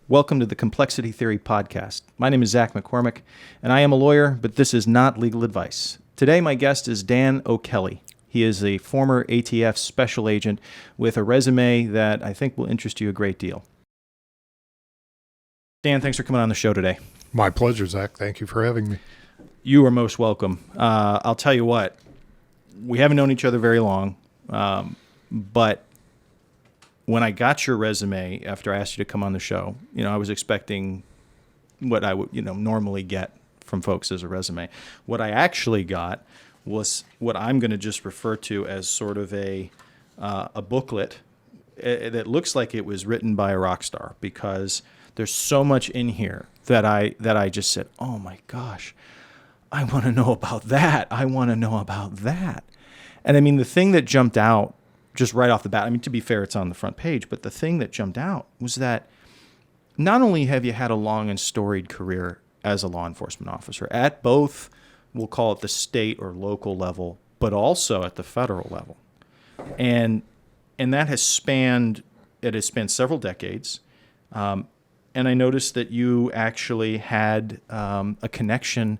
Welcome to the Complexity Theory Podcast. My name is Zach McCormick, and I am a lawyer, but this is not legal advice. Today, my guest is Dan O'Kelly. He is a former ATF special agent with a resume that I think will interest you a great deal. Dan, thanks for coming on the show today. My pleasure, Zach. Thank you for having me. You are most welcome. I'll tell you what, we haven't known each other very long, but when I got your resume after I asked you to come on the show, I was expecting what I would, normally get from folks as a resume. What I actually got was what I'm going to just refer to as sort of a booklet that looks like it was written by a rock star, because there's so much in here that I just said, oh my gosh, I want to know about that. I want to know about that. And I mean, the thing that jumped out just right off the bat, I mean, to be fair, it's on the front page, but the thing that jumped out was that not only have you had a long and storied career as a law enforcement officer at both, we'll call it the state or local level, but also at the federal level. And that has spanned several decades. And I noticed that you actually had a connection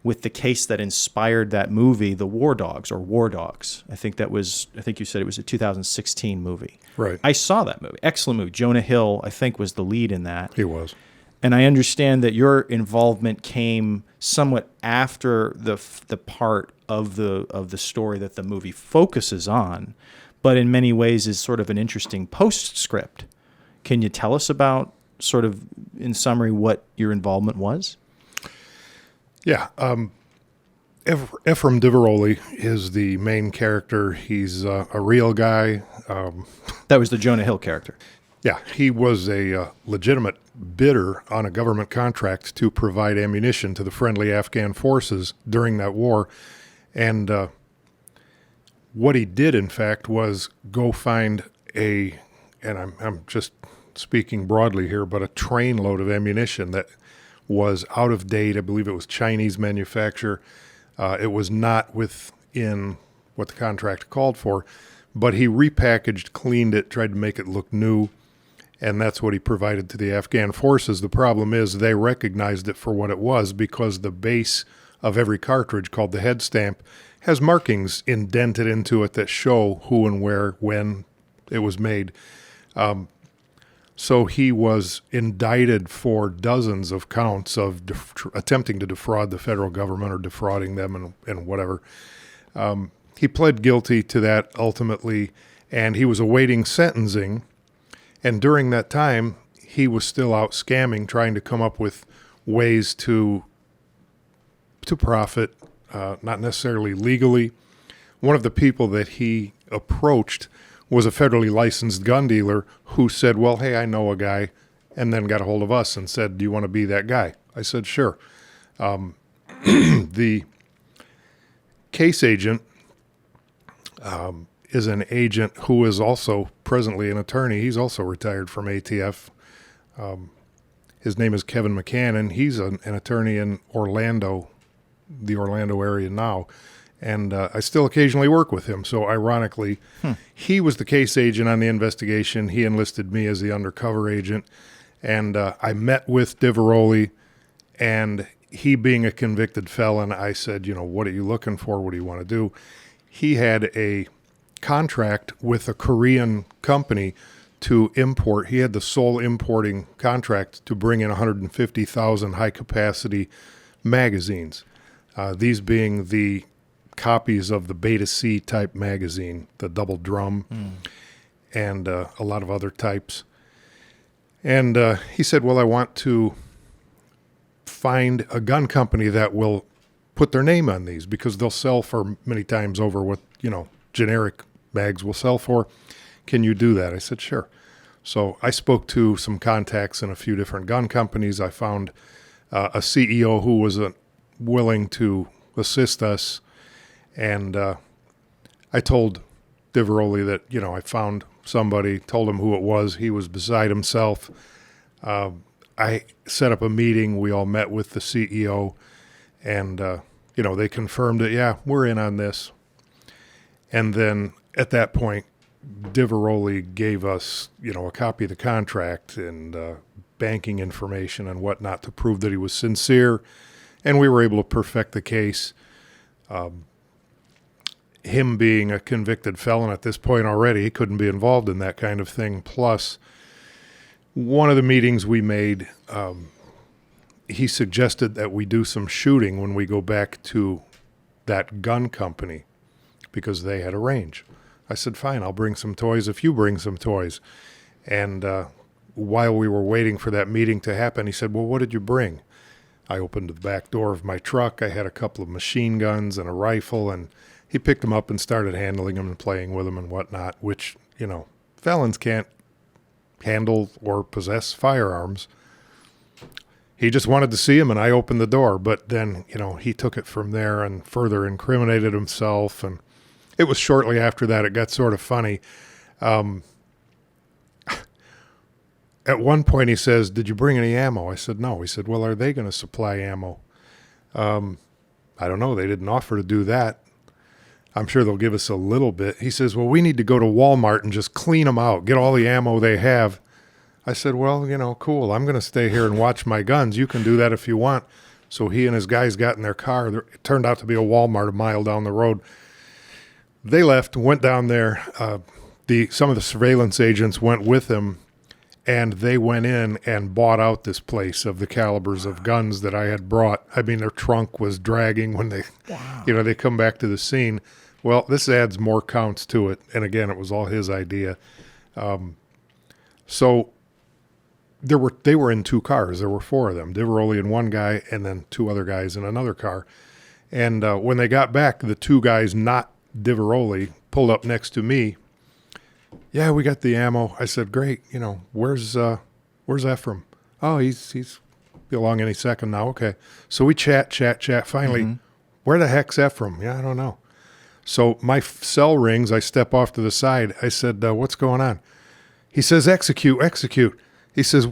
with the case that inspired that movie, The War Dogs, or War Dogs. I think you said it was a 2016 movie. Right. I saw that movie. Excellent movie. Jonah Hill, I think, was the lead in that. He was. And I understand that your involvement came somewhat after the part of the story that the movie focuses on, but in many ways is sort of an interesting postscript. Can you tell us about, sort of in summary, what your involvement was? Yeah. Efraim Diveroli is the main character. He's a real guy. That was the Jonah Hill character. Yeah, he was a legitimate bidder on a government contract to provide ammunition to the friendly Afghan forces during that war. And what he did, in fact, was go find and I'm just speaking broadly here, but a trainload of ammunition that was out of date. I believe it was Chinese manufacture. It was not within what the contract called for, but he repackaged, cleaned it, tried to make it look new, and that's what he provided to the Afghan forces. The problem is they recognized it for what it was, because the base of every cartridge, called the head stamp, has markings indented into it that show who and where, when it was made. So he was indicted for dozens of counts of attempting to defraud the federal government or defrauding them and whatever. He pled guilty to that ultimately, and he was awaiting sentencing. And during that time, he was still out scamming, trying to come up with ways to profit, not necessarily legally. One of the people that he approached was a federally licensed gun dealer who said, well, hey, I know a guy, and then got a hold of us and said, do you want to be that guy? I said, sure. The case agent is an agent who is also presently an attorney. He's also retired from ATF. His name is Kevin McCann, and he's an attorney in Orlando, the Orlando area now. And I still occasionally work with him. So ironically, he was the case agent on the investigation. He enlisted me as the undercover agent. And I met with Diveroli, and he being a convicted felon, I said, what are you looking for? What do you want to do? He had a contract with a Korean company to import. He had the sole importing contract to bring in 150,000 high-capacity magazines, these being the copies of the Beta C type magazine, the double drum, and a lot of other types. And he said, well, I want to find a gun company that will put their name on these, because they'll sell for many times over what, generic mags will sell for. Can you do that? I said, sure. So I spoke to some contacts in a few different gun companies. I found a CEO who was willing to assist us. And I told Diveroli that, I found somebody, told him who it was. He was beside himself. I set up a meeting. We all met with the CEO, and, they confirmed it. Yeah, we're in on this. And then at that point, Diveroli gave us, a copy of the contract and banking information and whatnot to prove that he was sincere, and we were able to perfect the case. Him being a convicted felon at this point already, he couldn't be involved in that kind of thing. Plus, one of the meetings we made, he suggested that we do some shooting when we go back to that gun company because they had a range. I said, fine, I'll bring some toys if you bring some toys. And while we were waiting for that meeting to happen, he said, well, what did you bring? I opened the back door of my truck. I had a couple of machine guns and a rifle, and he picked them up and started handling them and playing with them and whatnot, which, felons can't handle or possess firearms. He just wanted to see him, and I opened the door. But then, he took it from there and further incriminated himself. And it was shortly after that it got sort of funny. At one point he says, did you bring any ammo? I said, no. He said, well, are they going to supply ammo? I don't know. They didn't offer to do that. I'm sure they'll give us a little bit. He says, well, we need to go to Walmart and just clean them out, get all the ammo they have. I said, well, cool. I'm going to stay here and watch my guns. You can do that if you want. So he and his guys got in their car. It turned out to be a Walmart a mile down the road. They left, went down there. Some of the surveillance agents went with him, and they went in and bought out this place of the calibers of guns that I had brought. I mean, their trunk was dragging when they, they come back to the scene. Well, this adds more counts to it. And again, it was all his idea. So they were in two cars. There were four of them. Diveroli and one guy, and then two other guys in another car. And when they got back, the two guys, not Diveroli, pulled up next to me. Yeah, we got the ammo. I said, great. Where's Efraim? Oh, he's be along any second now. Okay. So we chat. Finally, where the heck's Efraim? Yeah, I don't know. So my cell rings. I step off to the side. I said, what's going on? He says, execute. He says,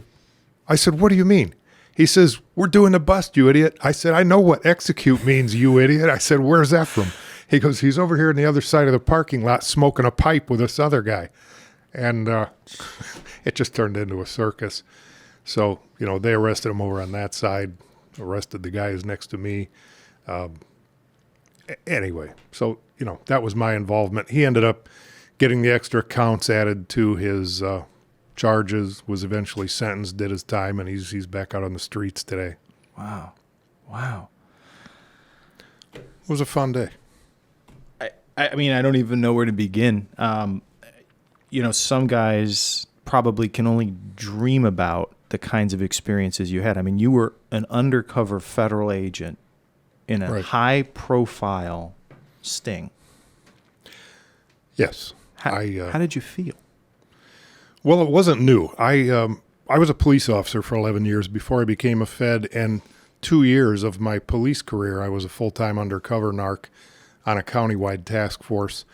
I said, what do you mean? He says, we're doing the bust, you idiot. I said, I know what execute means, you idiot. I said, where's Efraim? He goes, he's over here on the other side of the parking lot smoking a pipe with this other guy. And it just turned into a circus. So, they arrested him over on that side, arrested the guy who's next to me. Anyway, so, that was my involvement. He ended up getting the extra counts added to his charges, was eventually sentenced, did his time, and he's back out on the streets today. Wow. It was a fun day. I mean, I don't even know where to begin. Some guys probably can only dream about the kinds of experiences you had. I mean, you were an undercover federal agent in a high-profile sting. Yes. How did you feel? Well, it wasn't new. I was a police officer for 11 years before I became a Fed, and 2 years of my police career, I was a full-time undercover narc on a countywide task force.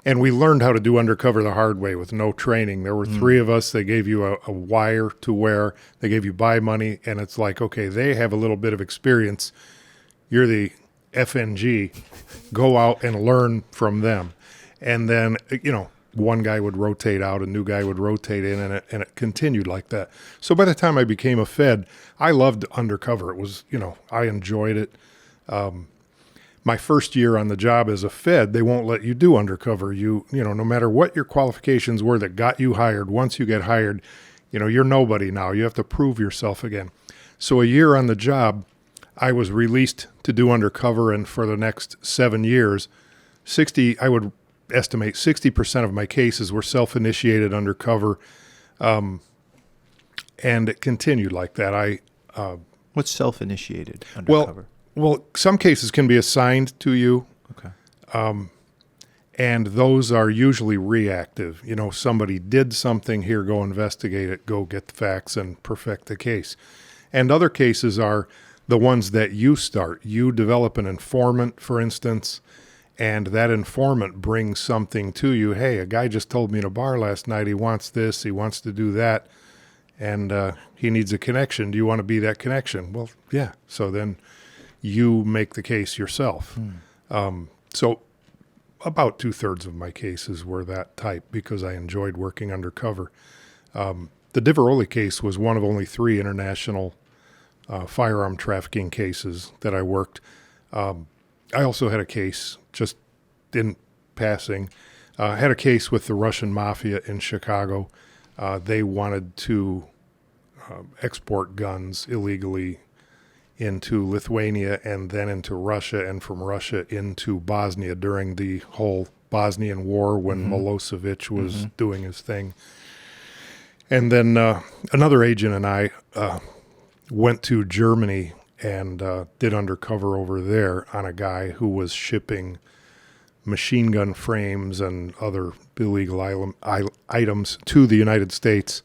And we learned how to do undercover the hard way with no training. There were three of us. They gave you a wire to wear. They gave you buy money. And it's like, okay, they have a little bit of experience. You're the FNG. Go out and learn from them. And then, one guy would rotate out, a new guy would rotate in, and it continued like that. So by the time I became a Fed, I loved undercover. It was, I enjoyed it. My first year on the job as a Fed, they won't let you do undercover. No matter what your qualifications were that got you hired, once you get hired, you're nobody now. You have to prove yourself again. So a year on the job, I was released to do undercover, and for the next 7 years, I would estimate 60% of my cases were self-initiated undercover, and it continued like that. What's self-initiated undercover? Well, some cases can be assigned to you. Okay. And those are usually reactive. Somebody did something, here, go investigate it, go get the facts and perfect the case. And other cases are the ones that you start. You develop an informant, for instance, and that informant brings something to you. Hey, a guy just told me in a bar last night he wants this, he wants to do that, and he needs a connection. Do you want to be that connection? Well, yeah. So then you make the case yourself. So about 2/3 of my cases were that type because I enjoyed working undercover. the Diveroli case was one of only 3 international firearm trafficking cases that I worked. I also had a case, just in passing, had a case with the Russian Mafia in Chicago. They wanted to export guns illegally into Lithuania and then into Russia, and from Russia into Bosnia during the whole Bosnian War when Milosevic was doing his thing. And then another agent and I went to Germany and did undercover over there on a guy who was shipping machine gun frames and other illegal items to the United States,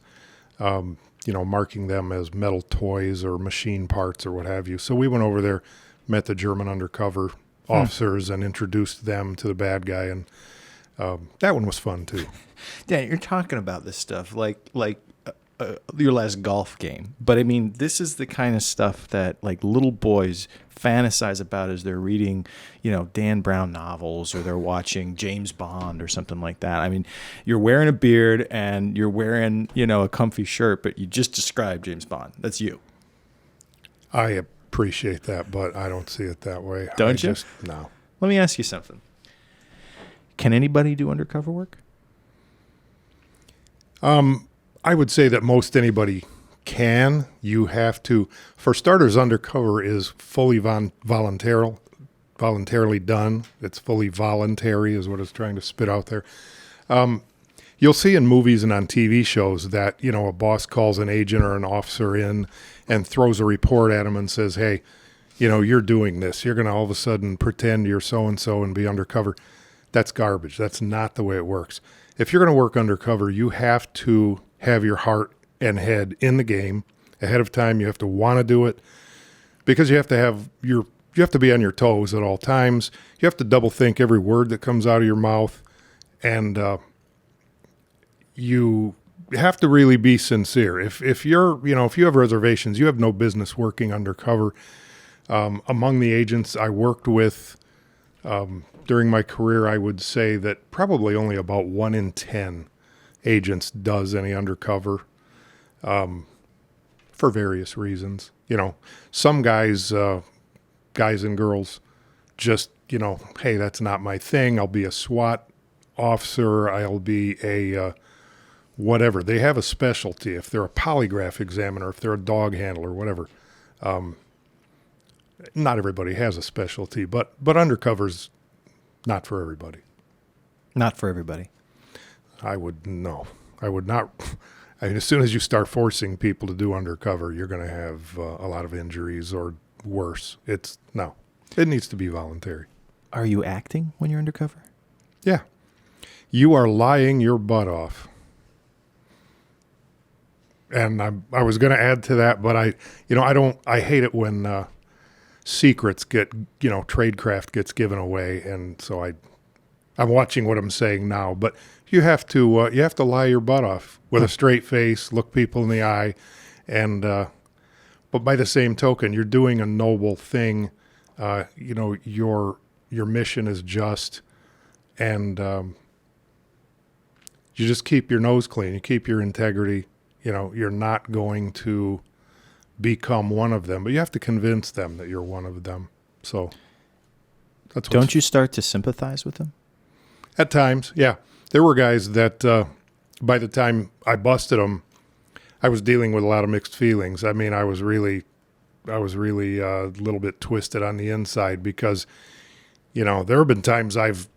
marking them as metal toys or machine parts or what have you. So we went over there, met the German undercover officers and introduced them to the bad guy, and that one was fun too. Dan, you're talking about this stuff like your last golf game. But I mean, this is the kind of stuff that like little boys fantasize about as they're reading, Dan Brown novels, or they're watching James Bond or something like that. I mean, you're wearing a beard and you're wearing, a comfy shirt, but you just described James Bond. That's you. I appreciate that, but I don't see it that way. Don't you? No. Let me ask you something. Can anybody do undercover work? I would say that most anybody can. You have to, for starters, undercover is fully voluntarily done. It's fully voluntary is what it's trying to spit out there. You'll see in movies and on TV shows that, a boss calls an agent or an officer in and throws a report at him and says, hey, you're doing this. You're going to all of a sudden pretend you're so-and-so and be undercover. That's garbage. That's not the way it works. If you're going to work undercover, you have to have your heart and head in the game ahead of time. You have to want to do it because you have to be on your toes at all times. You have to double think every word that comes out of your mouth, and you have to really be sincere. If you have reservations, you have no business working undercover. Among the agents I worked with during my career, I would say that probably only about 1 in 10 agents does any undercover for various reasons. Some guys and girls just, hey, that's not my thing. I'll be a SWAT officer. I'll be a whatever. They have a specialty. If they're a polygraph examiner, if they're a dog handler, whatever. Not everybody has a specialty, but undercover's not for everybody. Not for everybody. I would not. I mean, as soon as you start forcing people to do undercover, you're going to have a lot of injuries or worse. It needs to be voluntary. Are you acting when you're undercover? Yeah. You are lying your butt off. And I was going to add to that, but I hate it when secrets get, tradecraft gets given away. And so I'm watching what I'm saying now, but you have to lie your butt off with a straight face, look people in the eye, and but by the same token, you're doing a noble thing. Your mission is just, and you just keep your nose clean. You keep your integrity. You're not going to become one of them, but you have to convince them that you're one of them. So that's Don't you start to sympathize with them? At times, yeah. There were guys that by the time I busted them, I was dealing with a lot of mixed feelings. I mean, I was really a little bit twisted on the inside because, there have been times I've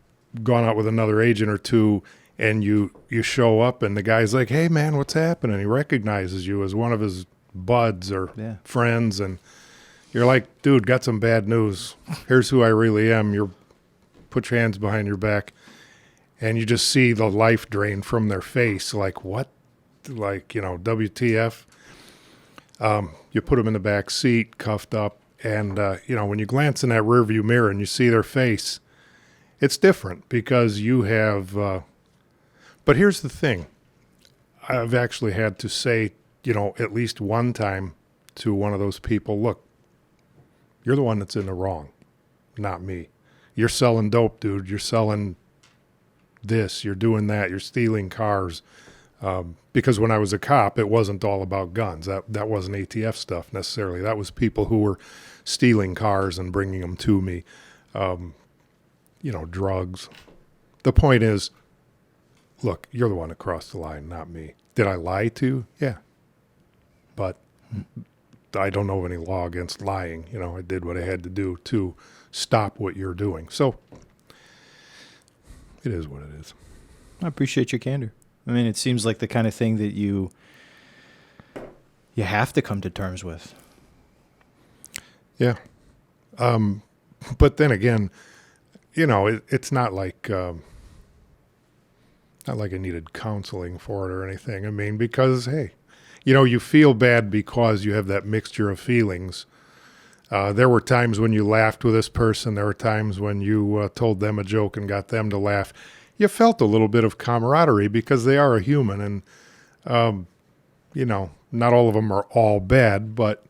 gone out with another agent or two and you show up and the guy's like, hey, man, what's happening? He recognizes you as one of his buds or friends, and you're like, dude, got some bad news. Here's who I really am. Put your hands behind your back. And you just see the life drain from their face. Like, what? Like, WTF? You put them in the back seat, cuffed up. And, when you glance in that rearview mirror and you see their face, it's different because you have, but here's the thing. I've actually had to say, at least one time to one of those people, look, you're the one that's in the wrong, not me. You're selling dope, dude. You're selling this, you're doing that, you're stealing cars. Because when I was a cop, it wasn't all about guns. That wasn't ATF stuff necessarily. That was people who were stealing cars and bringing them to me. Drugs. The point is, look, you're the one that crossed the line, not me. Did I lie to you? Yeah. But I don't know of any law against lying. I did what I had to do to stop what you're doing. So it is what it is. I appreciate your candor. I mean, it seems like the kind of thing that you have to come to terms with. Yeah. But then again, it's not like I needed counseling for it or anything. I mean, because, hey, you feel bad because you have that mixture of feelings. There were times when you laughed with this person. There were times when you told them a joke and got them to laugh. You felt a little bit of camaraderie because they are a human. And, not all of them are all bad, but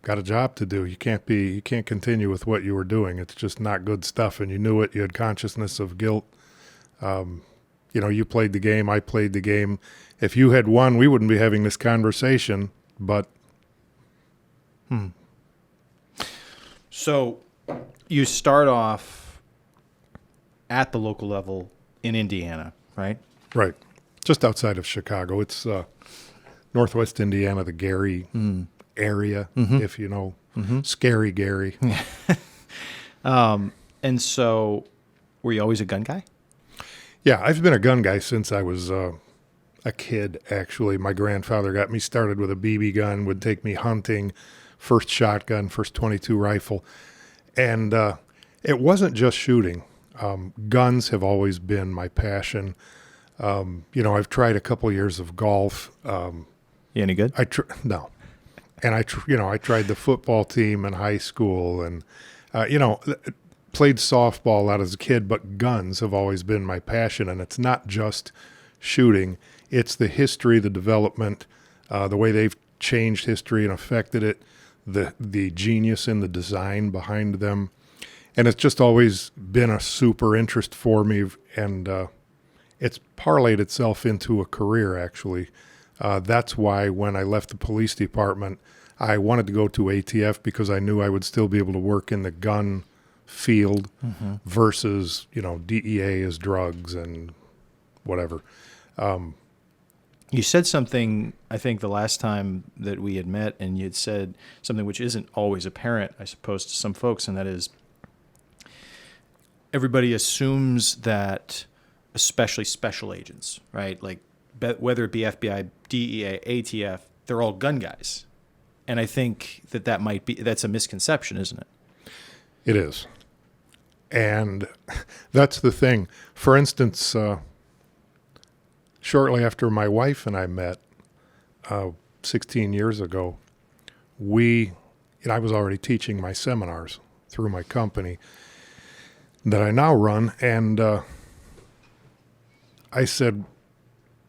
got a job to do. You can't continue with what you were doing. It's just not good stuff. And you knew it. You had consciousness of guilt. You played the game. I played the game. If you had won, we wouldn't be having this conversation, but. So you start off at the local level in Indiana, right? Right. Just outside of Chicago. It's northwest Indiana, the Gary area, if you know. Scary Gary. And so were you always a gun guy? Yeah, I've been a gun guy since I was a kid, actually. My grandfather got me started with a BB gun, would take me hunting, first shotgun, first .22 rifle. And it wasn't just shooting. Guns have always been my passion. I've tried a couple years of golf. You any good? No. And I tried the football team in high school and, played softball out as a kid, but guns have always been my passion. And it's not just shooting. It's the history, the development, the way they've changed history and affected it, the genius in the design behind them. And it's just always been a super interest for me, and it's parlayed itself into a career, actually. That's why when I left the police department, I wanted to go to ATF because I knew I would still be able to work in the gun field versus, DEA is drugs and whatever. You said something, I think, the last time that we had met, and you had said something which isn't always apparent, I suppose, to some folks, and that is everybody assumes that, especially special agents, right? Like whether it be FBI, DEA, ATF, they're all gun guys. And I think that's a misconception, isn't it? It is. And that's the thing. For instance, shortly after my wife and I met 16 years ago, I was already teaching my seminars through my company that I now run, and I said,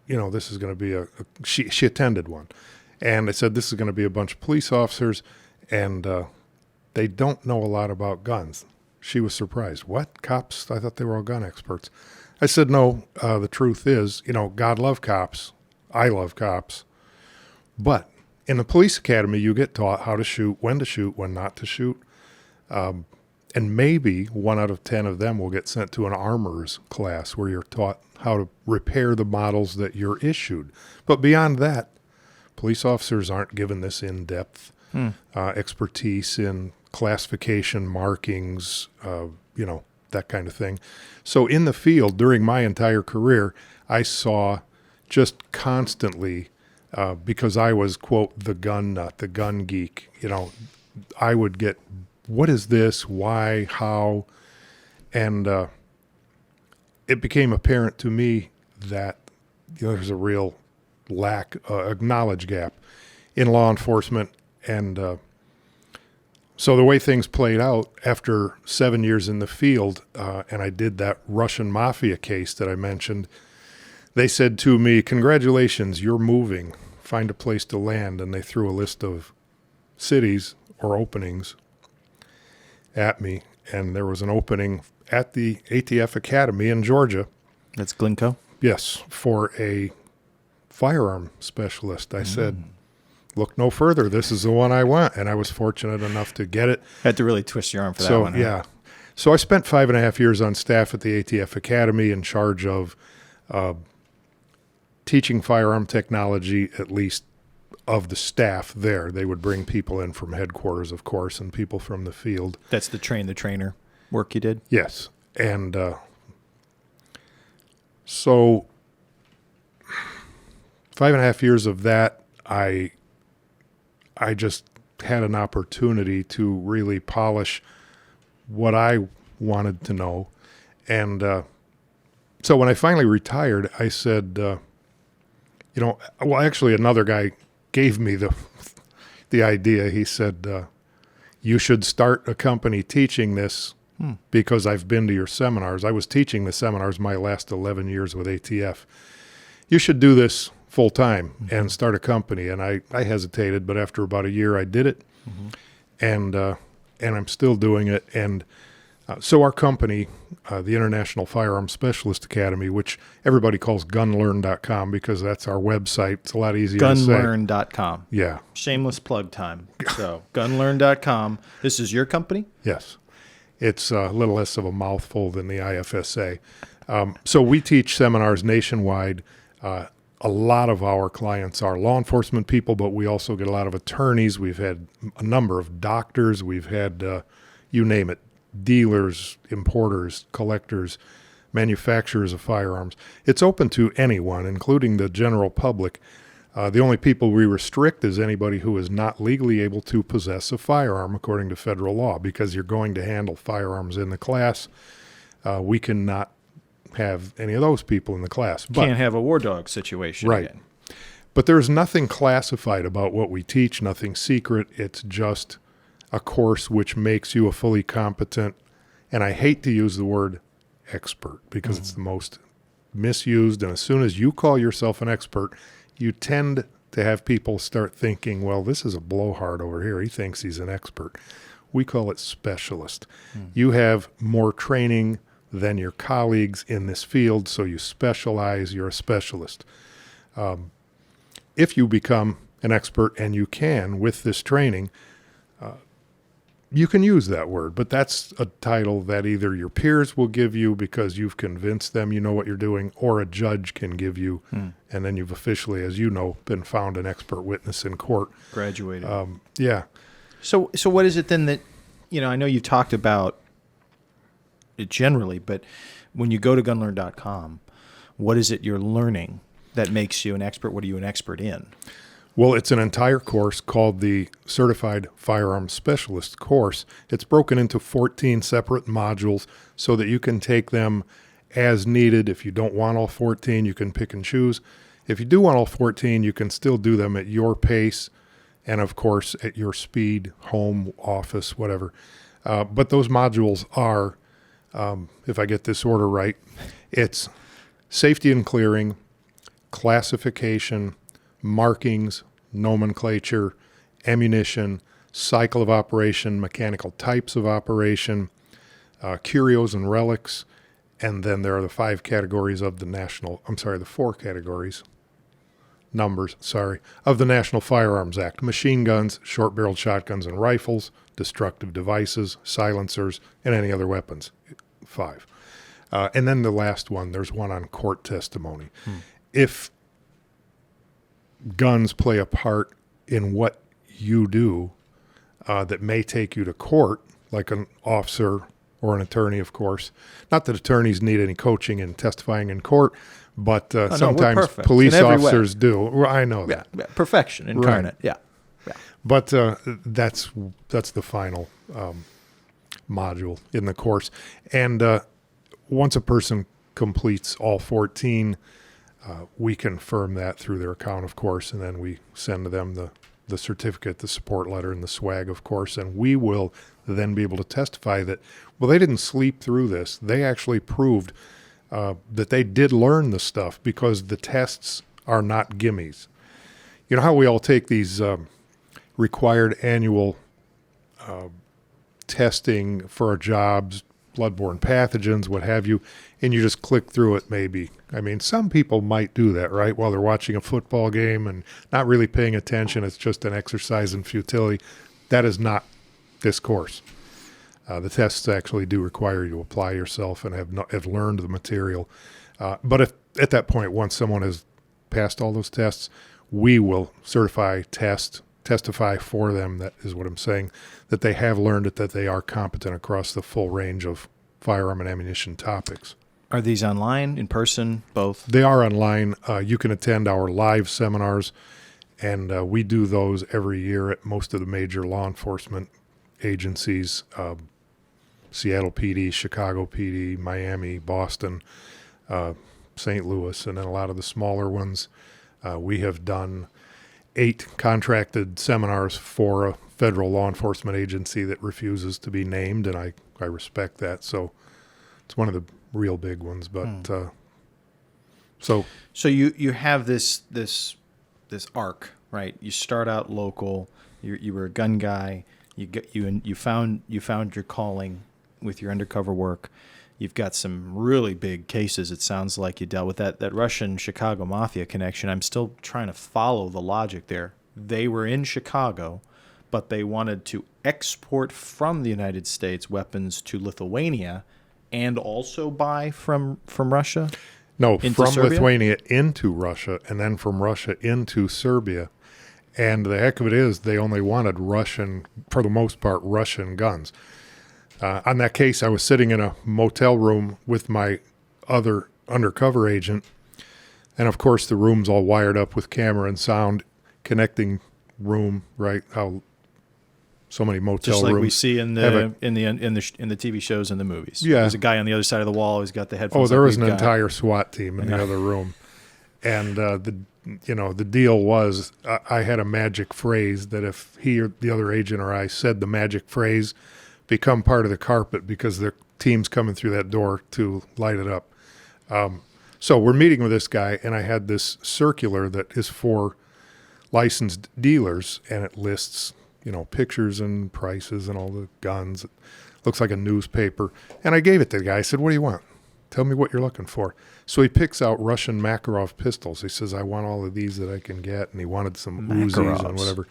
this is going to be she attended one, and I said, this is going to be a bunch of police officers, and they don't know a lot about guns. She was surprised. What? Cops? I thought they were all gun experts. I said, no, the truth is, God love cops. I love cops. But in the police academy, you get taught how to shoot, when not to shoot. And maybe 1 out of 10 of them will get sent to an armorer's class where you're taught how to repair the models that you're issued. But beyond that, police officers aren't given this in-depth expertise in classification, markings, that kind of thing. So in the field, during my entire career, I saw just constantly, because I was, quote, the gun nut, the gun geek, I would get, what is this, why, how? And it became apparent to me that there's a real lack, a knowledge gap in law enforcement. And so the way things played out after 7 years in the field, and I did that Russian Mafia case that I mentioned, they said to me, congratulations, you're moving, find a place to land. And they threw a list of cities or openings at me. And there was an opening at the ATF Academy in Georgia. That's Glencoe? Yes, for a firearm specialist. I said, look no further. This is the one I want. And I was fortunate enough to get it. Had to really twist your arm for that So, one. Huh? yeah. So I spent 5.5 years on staff at the ATF Academy in charge of teaching firearm technology, at least of the staff there. They would bring people in from headquarters, of course, and people from the field. That's the train the trainer work you did? Yes. And so 5.5 years of that, I just had an opportunity to really polish what I wanted to know. And so when I finally retired, I said, well, actually another guy gave me the idea. He said, you should start a company teaching this because I've been to your seminars. I was teaching the seminars my last 11 years with ATF. You should do this full time and start a company. And I hesitated, but after about a year I did it. And I'm still doing it. And so our company, the International Firearms Specialist Academy, which everybody calls gunlearn.com because that's our website. It's a lot easier to say. Gunlearn.com. Yeah. Shameless plug time. So gunlearn.com. This is your company? Yes. It's a little less of a mouthful than the IFSA. So we teach seminars nationwide. A lot of our clients are law enforcement people, but we also get a lot of attorneys. We've had a number of doctors. We've had, you name it, dealers, importers, collectors, manufacturers of firearms. It's open to anyone, including the general public. The only people we restrict is anybody who is not legally able to possess a firearm according to federal law, because you're going to handle firearms in the class. We cannot have any of those people in the class. But, can't have a war dog situation right. again. But there's nothing classified about what we teach, nothing secret. It's just a course which makes you a fully competent, and I hate to use the word expert because it's the most misused. And as soon as you call yourself an expert, you tend to have people start thinking, well, this is a blowhard over here. He thinks he's an expert. We call it specialist. You have more training than your colleagues in this field, so you specialize, you're a specialist. If you become an expert, and you can with this training, you can use that word, but that's a title that either your peers will give you because you've convinced them you know what you're doing, or a judge can give you, and then you've officially, as you know, been found an expert witness in court. Graduated. Yeah. So what is it then that, I know you've talked about it generally, but when you go to gunlearn.com, what is it you're learning that makes you an expert? What are you an expert in? Well, it's an entire course called the Certified Firearms Specialist course. It's broken into 14 separate modules so that you can take them as needed. If you don't want all 14, you can pick and choose. If you do want all 14, you can still do them at your pace and, of course, at your speed, home, office, whatever. But those modules are, if I get this order right, it's safety and clearing, classification, markings, nomenclature, ammunition, cycle of operation, mechanical types of operation, curios and relics, and then there are the four categories of the National Firearms Act: machine guns, short-barreled shotguns and rifles, destructive devices, silencers, and any other weapons. 5. And then the last one, there's one on court testimony. If guns play a part in what you do that may take you to court, like an officer or an attorney, of course. Not that attorneys need any coaching in testifying in court, but sometimes police officers do. Well, I know that. Yeah, perfection incarnate. Right. Yeah. But that's the final module in the course. And once a person completes all 14, we confirm that through their account, of course, and then we send to them the certificate, the support letter, and the swag, of course, and we will then be able to testify that, well, they didn't sleep through this. They actually proved that they did learn the stuff because the tests are not gimmies. You know how we all take these required annual testing for our jobs, bloodborne pathogens, what have you, and you just click through it maybe. I mean, some people might do that, right, while they're watching a football game and not really paying attention. It's just an exercise in futility. That is not this course. The tests actually do require you to apply yourself and have learned the material. But if at that point, once someone has passed all those tests, we will testify for them, that is what I'm saying, that they have learned it, that they are competent across the full range of firearm and ammunition topics. Are these online, in person, both? They are online. You can attend our live seminars, and we do those every year at most of the major law enforcement agencies, Seattle PD, Chicago PD, Miami, Boston, St. Louis, and then a lot of the smaller ones. We have done 8 contracted seminars for a federal law enforcement agency that refuses to be named, and I respect that. So it's one of the real big ones. But so you have this arc, right? You start out local. You were a gun guy. You found your calling with your undercover work. You've got some really big cases. It sounds like you dealt with that Russian Chicago Mafia connection. I'm still trying to follow the logic there. They were in Chicago, but they wanted to export from the United States weapons to Lithuania and also buy from Russia? No, from Serbia? Lithuania into Russia, and then from Russia into Serbia. And the heck of it is, they only wanted Russian, for the most part, Russian guns. On that case, I was sitting in a motel room with my other undercover agent, and of course the room's all wired up with camera and sound, connecting room, right? How so many motel just like rooms we see in the TV shows and the movies. Yeah, there's a guy on the other side of the wall who's got the headphones. Oh, there was an entire SWAT team in the other room, and the deal was I had a magic phrase that if he or the other agent or I said the magic phrase, become part of the carpet because their team's coming through that door to light it up. So we're meeting with this guy, and I had this circular that is for licensed dealers, and it lists, pictures and prices and all the guns. It looks like a newspaper. And I gave it to the guy. I said, "What do you want? Tell me what you're looking for." So he picks out Russian Makarov pistols. He says, "I want all of these that I can get," and he wanted some Uzis and whatever.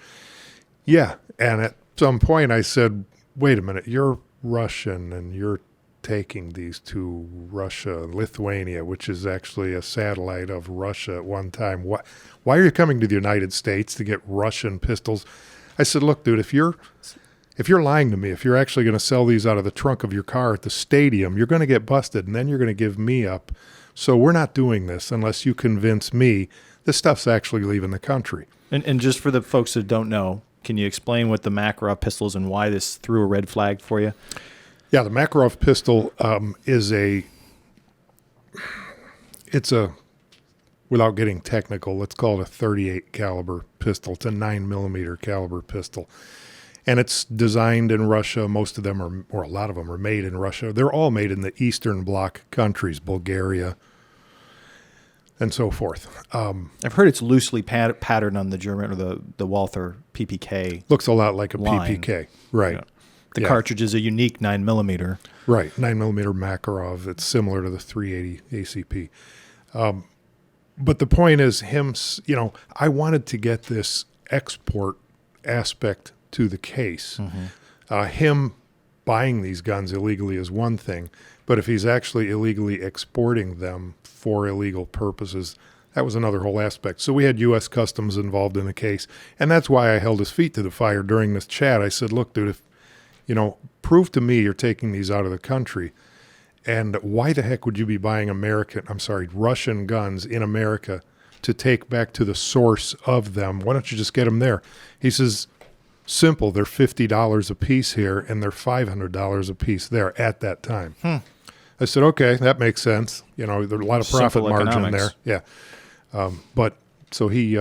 Yeah, and at some point I said, "Wait a minute, you're Russian and you're taking these to Russia, Lithuania, which is actually a satellite of Russia at one time. Why are you coming to the United States to get Russian pistols?" I said, "Look, dude, if you're lying to me, if you're actually going to sell these out of the trunk of your car at the stadium, you're going to get busted, and then you're going to give me up. So we're not doing this unless you convince me this stuff's actually leaving the country." And just for the folks that don't know, can you explain what the Makarov pistol is and why this threw a red flag for you? Yeah, the Makarov pistol without getting technical, let's call it a 38 caliber pistol. It's a 9mm caliber pistol. And it's designed in Russia. Most of them or a lot of them are made in Russia. They're all made in the Eastern Bloc countries, Bulgaria, and so forth. I've heard it's loosely patterned on the German or the Walther PPK. Looks a lot like a line. PPK, right? Yeah. The cartridge is a unique 9mm. Right, 9mm Makarov. It's similar to the 380 ACP. But the point is, I wanted to get this export aspect to the case. Mm-hmm. Him buying these guns illegally is one thing, but if he's actually illegally exporting them for illegal purposes, that was another whole aspect. So we had U.S. Customs involved in the case, and that's why I held his feet to the fire during this chat. I said, "Look, dude, if prove to me you're taking these out of the country, and why the heck would you be buying Russian guns in America to take back to the source of them? Why don't you just get them there?" He says, "Simple, they're $50 a piece here, and they're $500 a piece there at that time." I said, "Okay, that makes sense. There's a lot of profit Simple margin economics. there." Yeah. But so he,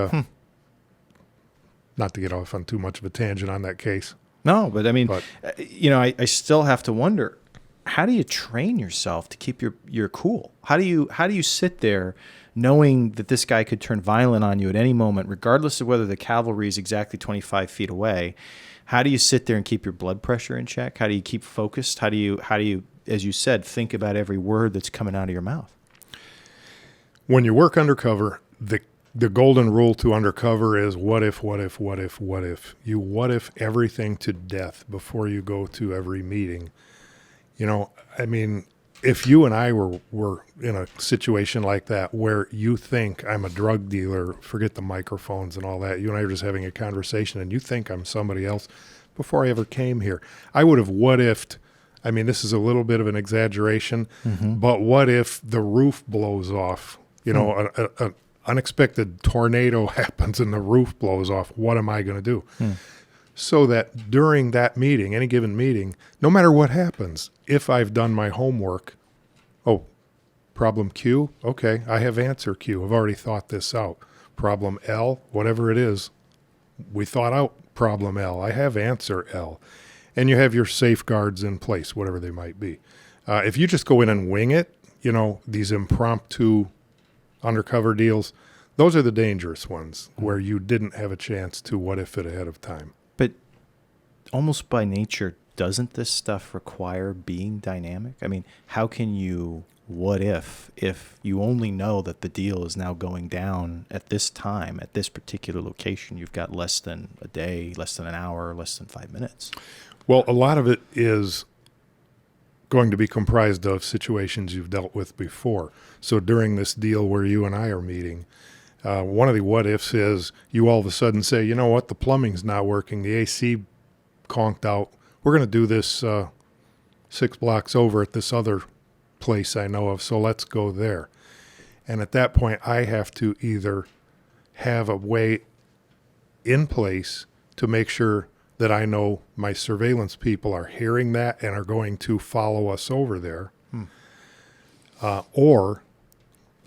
not to get off on too much of a tangent on that case. No, but I mean, I still have to wonder, how do you train yourself to keep your cool? How do you sit there knowing that this guy could turn violent on you at any moment, regardless of whether the cavalry is exactly 25 feet away? How do you sit there and keep your blood pressure in check? How do you keep focused? How do you as you said, think about every word that's coming out of your mouth. When you work undercover, the golden rule to undercover is what if, what if, what if, what if. You what if everything to death before you go to every meeting. You know, I mean, if you and I were in a situation like that where you think I'm a drug dealer, forget the microphones and all that, you and I are just having a conversation and you think I'm somebody else before I ever came here, I would have what ifed. I mean, this is a little bit of an exaggeration, but what if the roof blows off? You know, an unexpected tornado happens and the roof blows off. What am I going to do? So that during that meeting, any given meeting, no matter what happens, if I've done my homework, oh, problem Q, okay, I have answer Q. I've already thought this out. Problem L, whatever it is, we thought out problem L. I have answer L. And you have your safeguards in place, whatever they might be. If you just go in and wing it, you know, these impromptu undercover deals, those are the dangerous ones where you didn't have a chance to what if it ahead of time. But almost by nature, doesn't this stuff require being dynamic? I mean, how can you what if you only know that the deal is now going down at this time, at this particular location? You've got less than a day, less than an hour, less than 5 minutes. Well, a lot of it is going to be comprised of situations you've dealt with before. So during this deal where you and I are meeting, one of the what ifs is you all of a sudden say, you know what, the plumbing's not working, the AC conked out. We're going to do this 6 blocks over at this other place I know of, so let's go there. And at that point, I have to either have a way in place to make sure that I know my surveillance people are hearing that and are going to follow us over there, or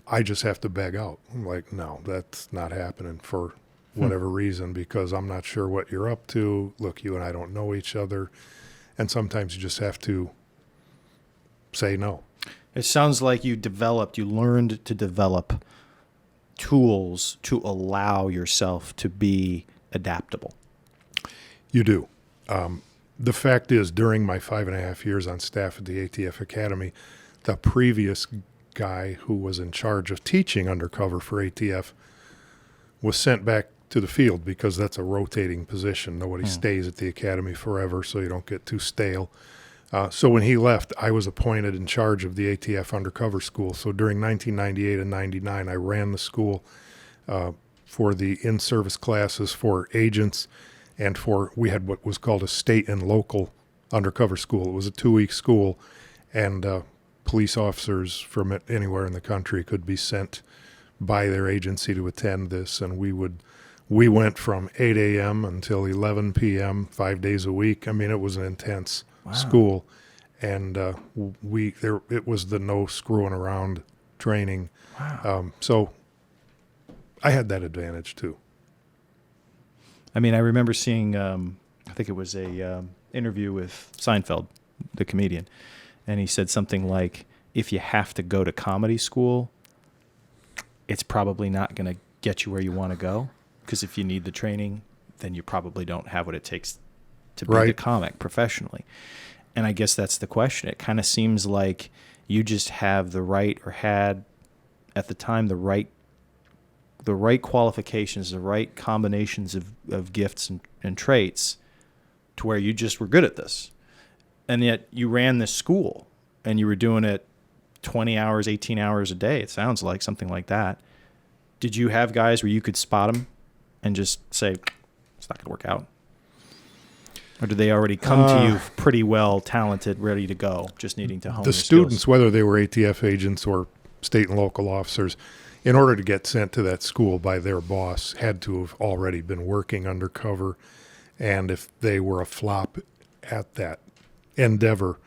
I just have to beg out. I'm like, no, that's not happening for whatever reason, because I'm not sure what you're up to. Look, you and I don't know each other. And sometimes you just have to say no. It sounds like you learned to develop tools to allow yourself to be adaptable. You do. The fact is, during my 5.5 years on staff at the ATF Academy, the previous guy who was in charge of teaching undercover for ATF was sent back to the field because that's a rotating position. Nobody stays at the academy forever, so you don't get too stale. So when he left, I was appointed in charge of the ATF undercover school. So during 1998 and 99, I ran the school for the in-service classes for agents, and we had what was called a state and local undercover school. It was a 2-week school, and police officers from anywhere in the country could be sent by their agency to attend this, and we went from 8 a.m. until 11 p.m. 5 days a week. I mean, it was an intense school, and it was the no screwing around training. Wow. So I had that advantage too. I mean, I remember seeing, I think it was a interview with Seinfeld, the comedian, and he said something like, if you have to go to comedy school, it's probably not going to get you where you want to go, because if you need the training, then you probably don't have what it takes to be a comic professionally. And I guess that's the question. It kind of seems like you just have the right, or had at the time the right qualifications, the right combinations of gifts and traits to where you just were good at this. And yet you ran this school and you were doing it 20 hours, 18 hours a day. It sounds like something like that. Did you have guys where you could spot them and just say, it's not going to work out? Or do they already come to you pretty well talented, ready to go, just needing to hone their The students, skills? whether they were ATF agents or state and local officers, in order to get sent to that school by their boss, had to have already been working undercover. And if they were a flop at that endeavor,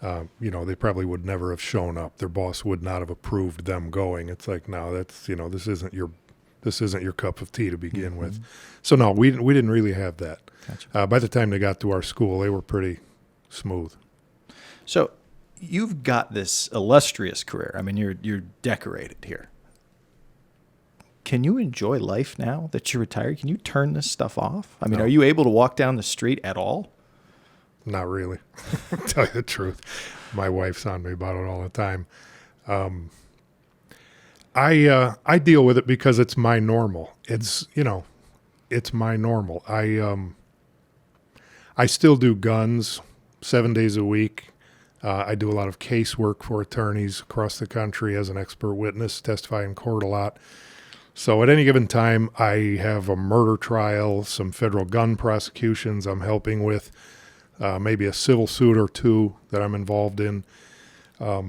they probably would never have shown up. Their boss would not have approved them going. It's like, no, that's, this isn't your cup of tea to begin with. So no, we didn't really have that. Gotcha. By the time they got to our school, they were pretty smooth. So you've got this illustrious career. I mean, you're decorated here. Can you enjoy life now that you're retired? Can you turn this stuff off? I mean, Are you able to walk down the street at all? Not really, to tell you the truth. My wife's on me about it all the time. I deal with it because it's my normal. It's it's my normal. I still do guns 7 days a week. I do a lot of casework for attorneys across the country as an expert witness, testify in court a lot. So at any given time, I have a murder trial, some federal gun prosecutions I'm helping with, maybe a civil suit or two that I'm involved in. Are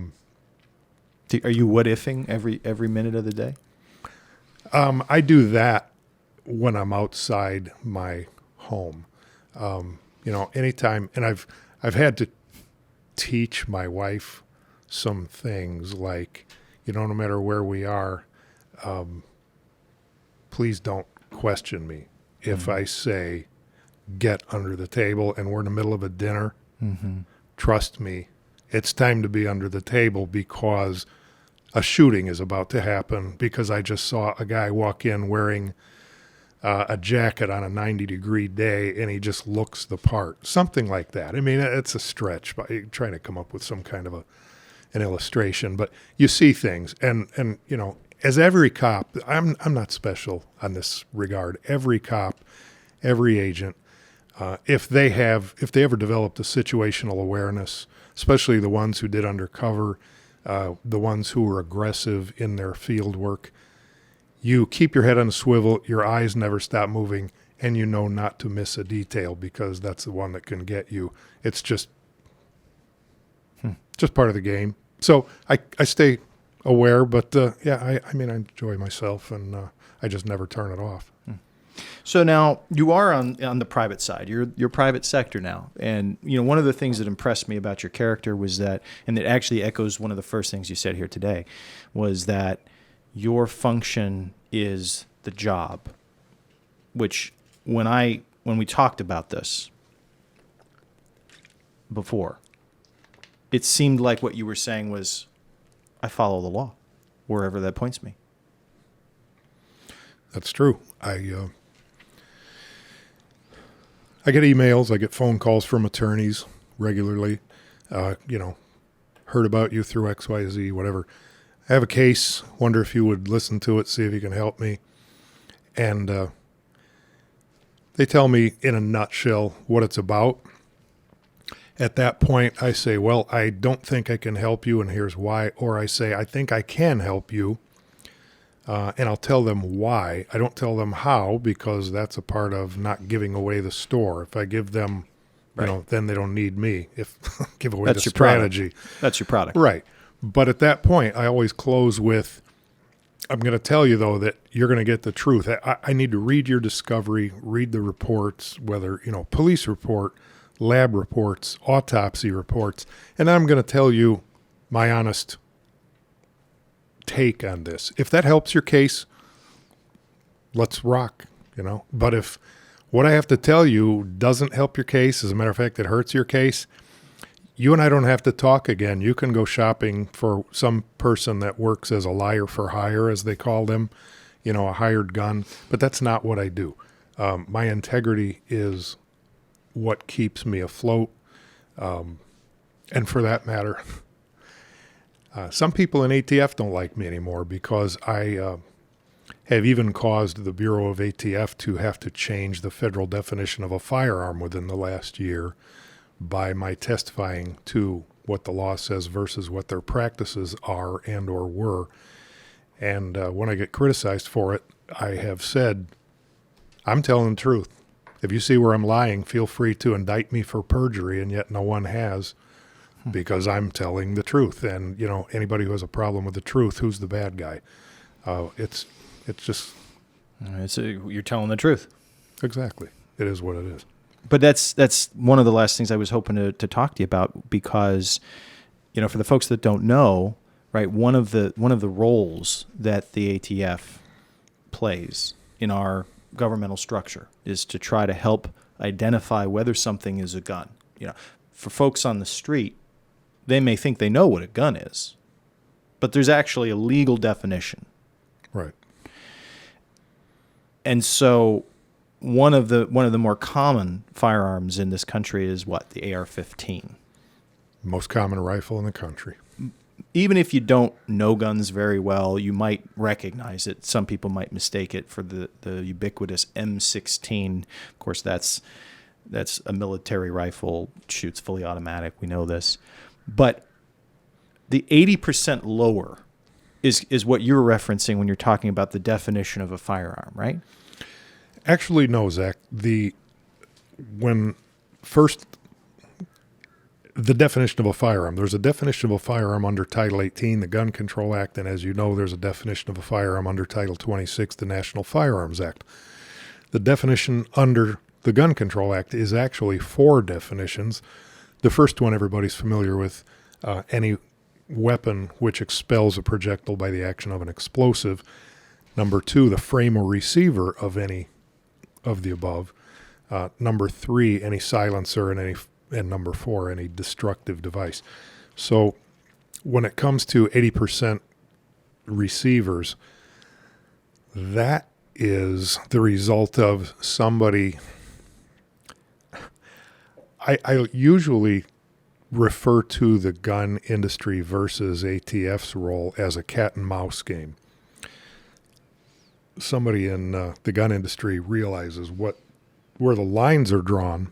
you what-ifing every minute of the day? I do that when I'm outside my home. Anytime, and I've had to teach my wife some things like, no matter where we are, please don't question me if I say get under the table and we're in the middle of a dinner. Mm-hmm. Trust me, it's time to be under the table because a shooting is about to happen because I just saw a guy walk in wearing a jacket on a 90-degree day, and he just looks the part. Something like that. I mean, it's a stretch, but you're trying to come up with some kind of an illustration. But you see things, and as every cop, I'm not special on this regard. Every cop, every agent, if they ever developed a situational awareness, especially the ones who did Undercover, the ones who were aggressive in their field work, you keep your head on a swivel, your eyes never stop moving, and you know not to miss a detail because that's the one that can get you. It's just part of the game. So I stay aware, but I enjoy myself, and I just never turn it off. So now you are on the private side. You're private sector now, and one of the things that impressed me about your character was that, and it actually echoes one of the first things you said here today, was that your function is the job. Which when we talked about this before, it seemed like what you were saying was, I follow the law wherever that points me. That's true. I get emails, I get phone calls from attorneys regularly. Heard about you through XYZ, whatever. I have a case, wonder if you would listen to it, see if you can help me. And they tell me in a nutshell what it's about. At that point, I say, well, I don't think I can help you, and here's why. Or I say, I think I can help you, and I'll tell them why. I don't tell them how, because that's a part of not giving away the store. If I give them, then they don't need me. If give away that's the your strategy. Product. That's your product. Right. But at that point, I always close with, I'm going to tell you, though, that you're going to get the truth. I need to read your discovery, read the reports, whether, police report, lab reports, autopsy reports, and I'm going to tell you my honest take on this. If that helps your case, let's rock, But if what I have to tell you doesn't help your case, as a matter of fact, it hurts your case, you and I don't have to talk again. You can go shopping for some person that works as a liar for hire, as they call them, a hired gun. But that's not what I do. My integrity is what keeps me afloat. And for that matter, some people in ATF don't like me anymore because I have even caused the Bureau of ATF to have to change the federal definition of a firearm within the last year by my testifying to what the law says versus what their practices are and or were. And when I get criticized for it, I have said, I'm telling the truth. If you see where I'm lying, feel free to indict me for perjury, and yet no one has, because I'm telling the truth. And, anybody who has a problem with the truth, who's the bad guy? It's just... you're telling the truth. Exactly. It is what it is. But that's one of the last things I was hoping to talk to you about, because, for the folks that don't know, right, one of the roles that the ATF plays in our governmental structure is to try to help identify whether something is a gun. For folks on the street, they may think they know what a gun is, but there's actually a legal definition. Right. And so one of the more common firearms in this country is what? The AR-15. Most common rifle in the country. Even if you don't know guns very well, you might recognize it. Some people might mistake it for the ubiquitous M16. Of course, that's a military rifle, shoots fully automatic. We know this. But the 80% lower is what you're referencing when you're talking about the definition of a firearm, right? Actually, no, Zach. The definition of a firearm. There's a definition of a firearm under Title 18, the Gun Control Act, and as you know, there's a definition of a firearm under Title 26, the National Firearms Act. The definition under the Gun Control Act is actually 4 definitions. The first one everybody's familiar with, any weapon which expels a projectile by the action of an explosive. Number 2, the frame or receiver of any of the above. Number 3, any silencer, and number 4, any destructive device. So when it comes to 80% receivers, that is the result of somebody. I usually refer to the gun industry versus ATF's role as a cat and mouse game. Somebody in the gun industry realizes where the lines are drawn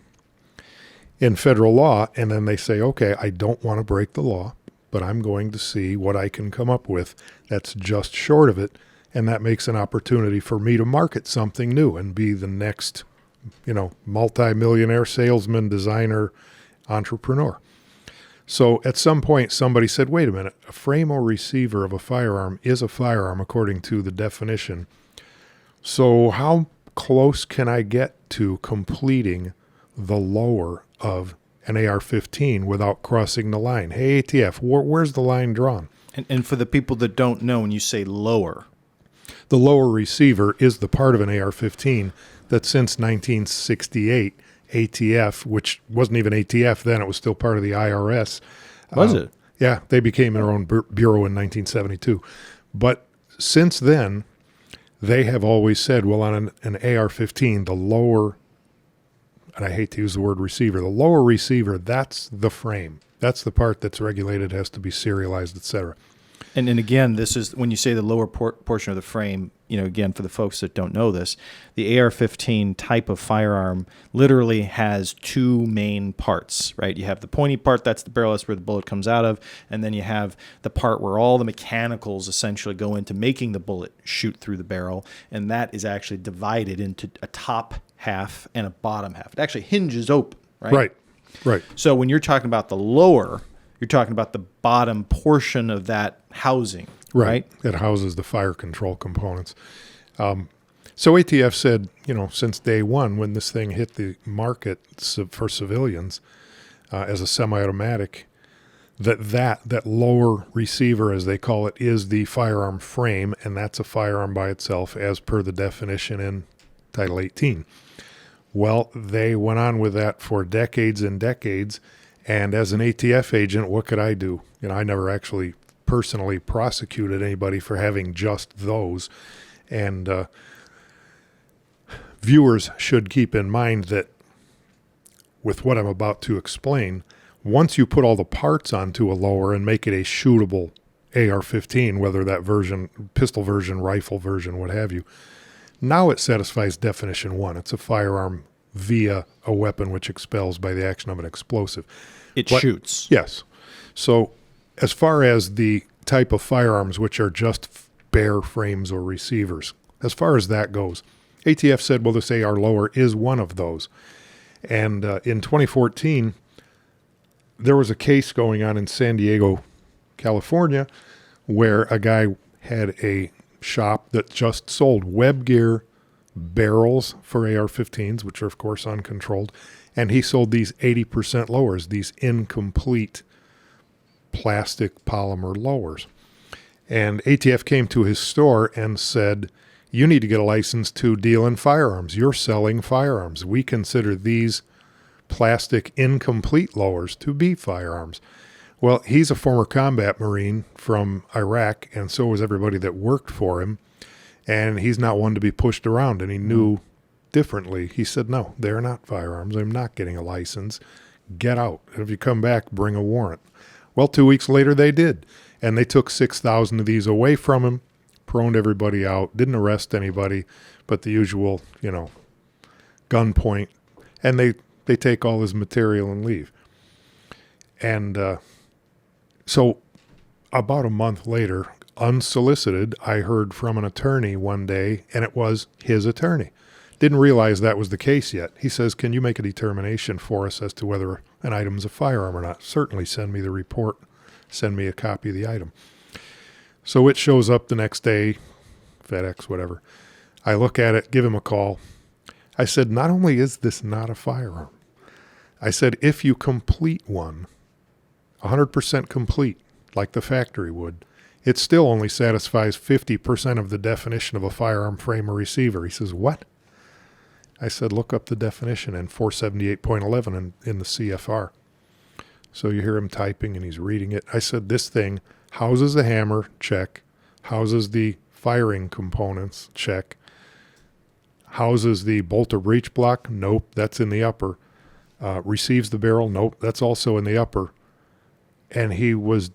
in federal law, and then they say, okay, I don't want to break the law, but I'm going to see what I can come up with that's just short of it, and that makes an opportunity for me to market something new and be the next, multi-millionaire salesman, designer, entrepreneur. So at some point, somebody said, wait a minute, a frame or receiver of a firearm is a firearm according to the definition. So how close can I get to completing the lower of an AR-15 without crossing the line? Hey, ATF, where's the line drawn? And for the people that don't know, when you say lower, the lower receiver is the part of an AR-15 that since 1968, ATF, which wasn't even ATF then, it was still part of the IRS. Was it? Yeah, they became their own bureau in 1972. But since then, they have always said, well, on an AR-15, the lower, and I hate to use the word receiver, the lower receiver, that's the frame. That's the part that's regulated, has to be serialized, et cetera. And again, this is when you say the lower portion of the frame, again, for the folks that don't know this, the AR-15 type of firearm literally has 2 main parts, right? You have the pointy part, that's the barrel, that's where the bullet comes out of, and then you have the part where all the mechanicals essentially go into making the bullet shoot through the barrel, and that is actually divided into a top half and a bottom half. It actually hinges open, right? Right. So when you're talking about the lower, you're talking about the bottom portion of that housing, right? It houses the fire control components. So ATF said, since day one, when this thing hit the market for civilians as a semi-automatic, that lower receiver, as they call it, is the firearm frame, and that's a firearm by itself as per the definition in Title 18. Well, they went on with that for decades and decades. And as an ATF agent, what could I do? I never actually personally prosecuted anybody for having just those. And viewers should keep in mind that with what I'm about to explain, once you put all the parts onto a lower and make it a shootable AR-15, whether that version, pistol version, rifle version, what have you, now it satisfies definition 1. It's a firearm via a weapon which expels by the action of an explosive. It shoots. Yes. So as far as the type of firearms which are just bare frames or receivers, as far as that goes, ATF said, well, this AR lower is one of those. And in 2014, there was a case going on in San Diego, California, where a guy had a shop that just sold web gear barrels for AR-15s, which are, of course, uncontrolled. And he sold these 80% lowers, these incomplete plastic polymer lowers. And ATF came to his store and said, you need to get a license to deal in firearms. You're selling firearms. We consider these plastic incomplete lowers to be firearms. Well, he's a former combat Marine from Iraq, and so was everybody that worked for him. And he's not one to be pushed around, and he knew differently. He said, no, they're not firearms. I'm not getting a license. get out. And if you come back, bring a warrant. Well, 2 weeks later, they did. And they took 6,000 of these away from him, proned everybody out, didn't arrest anybody, but the usual, gunpoint. And they take all his material and leave. And so about a month later, unsolicited, I heard from an attorney one day, and it was his attorney. Didn't realize that was the case yet. He says, can you make a determination for us as to whether an item is a firearm or not? Certainly send me the report, send me a copy of the item. So it shows up the next day, FedEx, whatever. I look at it, give him a call. I said, not only is this not a firearm, I said, if you complete one, 100% complete, like the factory would, it still only satisfies 50% of the definition of a firearm frame or receiver. He says, what? I said, look up the definition in 478.11 in the CFR. So you hear him typing and he's reading it. I said, this thing houses the hammer, check. Houses the firing components, check. Houses the bolt or breech block, nope, that's in the upper. Receives the barrel, nope, that's also in the upper. And he was,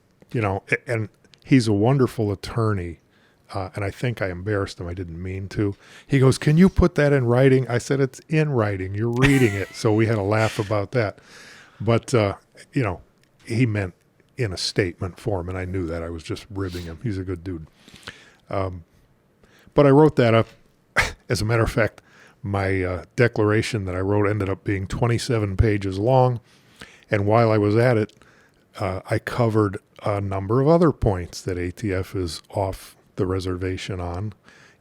and he's a wonderful attorney. And I think I embarrassed him. I didn't mean to. He goes, can you put that in writing? I said, it's in writing. You're reading it. So we had a laugh about that. But, he meant in a statement form, and I knew that. I was just ribbing him. He's a good dude. But I wrote that up. As a matter of fact, my declaration that I wrote ended up being 27 pages long. And while I was at it, I covered a number of other points that ATF is off the reservation on,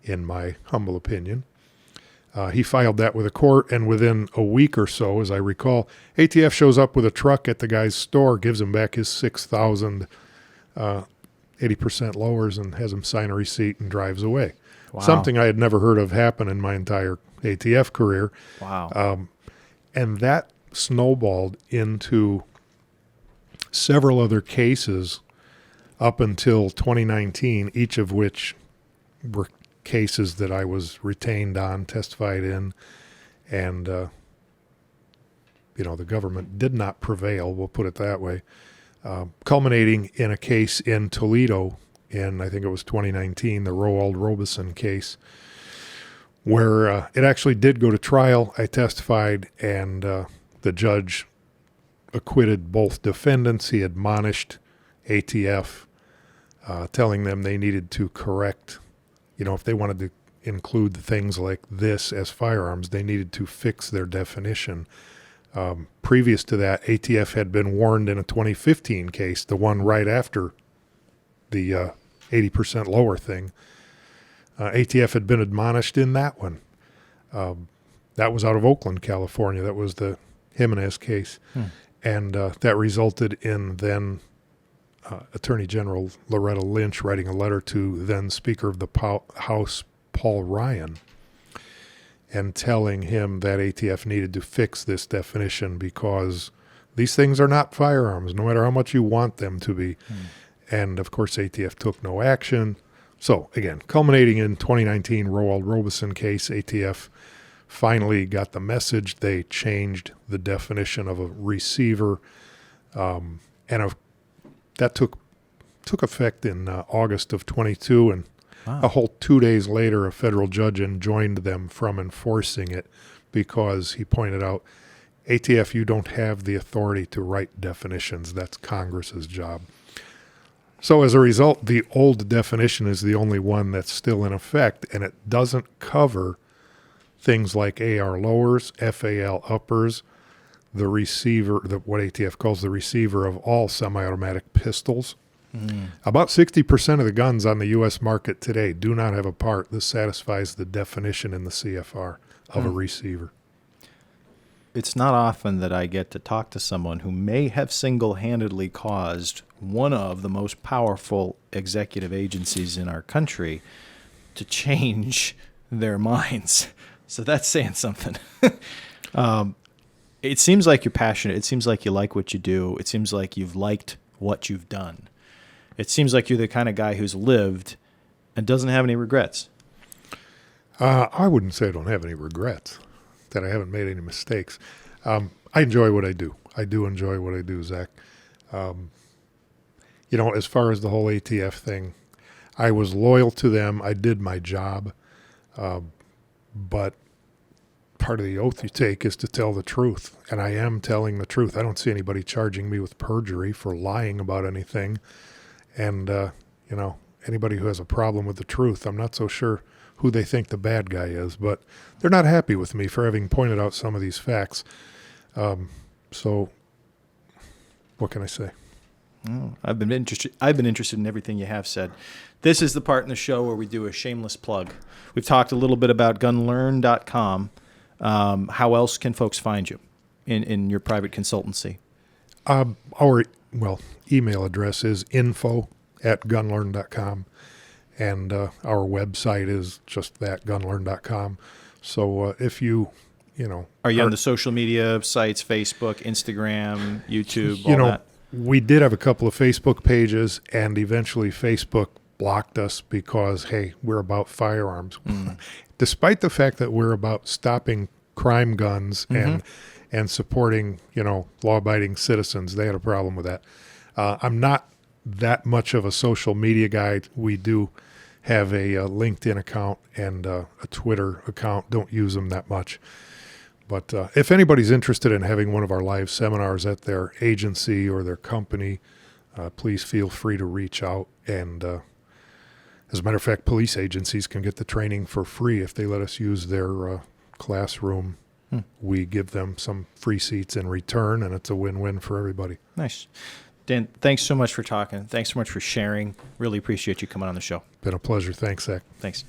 in my humble opinion. He filed that with a court, and within a week or so, as I recall, ATF shows up with a truck at the guy's store, gives him back his 6,000 80% lowers, and has him sign a receipt and drives away. Wow. Something I had never heard of happen in my entire ATF career. Wow. And that snowballed into several other cases up until 2019, each of which were cases that I was retained on, testified in, and, the government did not prevail, we'll put it that way, culminating in a case in Toledo in, I think it was 2019, the Roald Robeson case, where it actually did go to trial. I testified, and the judge acquitted both defendants. He admonished ATF, telling them they needed to correct, if they wanted to include things like this as firearms, they needed to fix their definition. Previous to that, ATF had been warned in a 2015 case, the one right after the 80% lower thing. ATF had been admonished in that one. That was out of Oakland, California. That was the Jimenez case. And that resulted in then Attorney General Loretta Lynch writing a letter to then Speaker of the House, Paul Ryan, and telling him that ATF needed to fix this definition because these things are not firearms, no matter how much you want them to be. And, of course, ATF took no action. So, again, culminating in 2019 Roald Robeson case, ATF finally got the message. They changed the definition of a receiver, that took effect in August of 22, and Wow. a whole 2 days later, a federal judge enjoined them from enforcing it because he pointed out, ATF, you don't have the authority to write definitions. That's Congress's job. So as a result, the old definition is the only one that's still in effect, and it doesn't cover things like AR lowers, FAL uppers, the receiver, what ATF calls the receiver of all semi-automatic pistols. About 60% of the guns on the U.S. market today do not have a part that satisfies the definition in the CFR of a receiver. It's not often that I get to talk to someone who may have single-handedly caused one of the most powerful executive agencies in our country to change their minds. So that's saying something. It seems like you're passionate. It seems like you like what you do. It seems like you've liked what you've done. It seems like you're the kind of guy who's lived and doesn't have any regrets. I wouldn't say I don't have any regrets, that I haven't made any mistakes. I enjoy what I do. I do enjoy what I do, Zach. As far as the whole ATF thing, I was loyal to them. I did my job. But part of the oath you take is to tell the truth. And I am telling the truth. I don't see anybody charging me with perjury for lying about anything. And, anybody who has a problem with the truth, I'm not so sure who they think the bad guy is, but they're not happy with me for having pointed out some of these facts. So what can I say? Oh, I've been interested in everything you have said. This is the part in the show where we do a shameless plug. We've talked a little bit about gunlearn.com. How else can folks find you in your private consultancy? Our email address is info@gunlearn.com, and our website is just that, gunlearn.com. So if you are you on the social media sites, Facebook, Instagram, YouTube, all that? We did have a couple of Facebook pages, and eventually Facebook blocked us because, hey, we're about firearms. Despite the fact that we're about stopping crime guns and supporting, law-abiding citizens, they had a problem with that. I'm not that much of a social media guy. We do have a LinkedIn account and a Twitter account. Don't use them that much. But if anybody's interested in having one of our live seminars at their agency or their company, please feel free to reach out. And as a matter of fact, police agencies can get the training for free if they let us use their classroom. We give them some free seats in return, and it's a win-win for everybody. Nice. Dan, thanks so much for talking. Thanks so much for sharing. Really appreciate you coming on the show. Been a pleasure. Thanks, Zach. Thanks.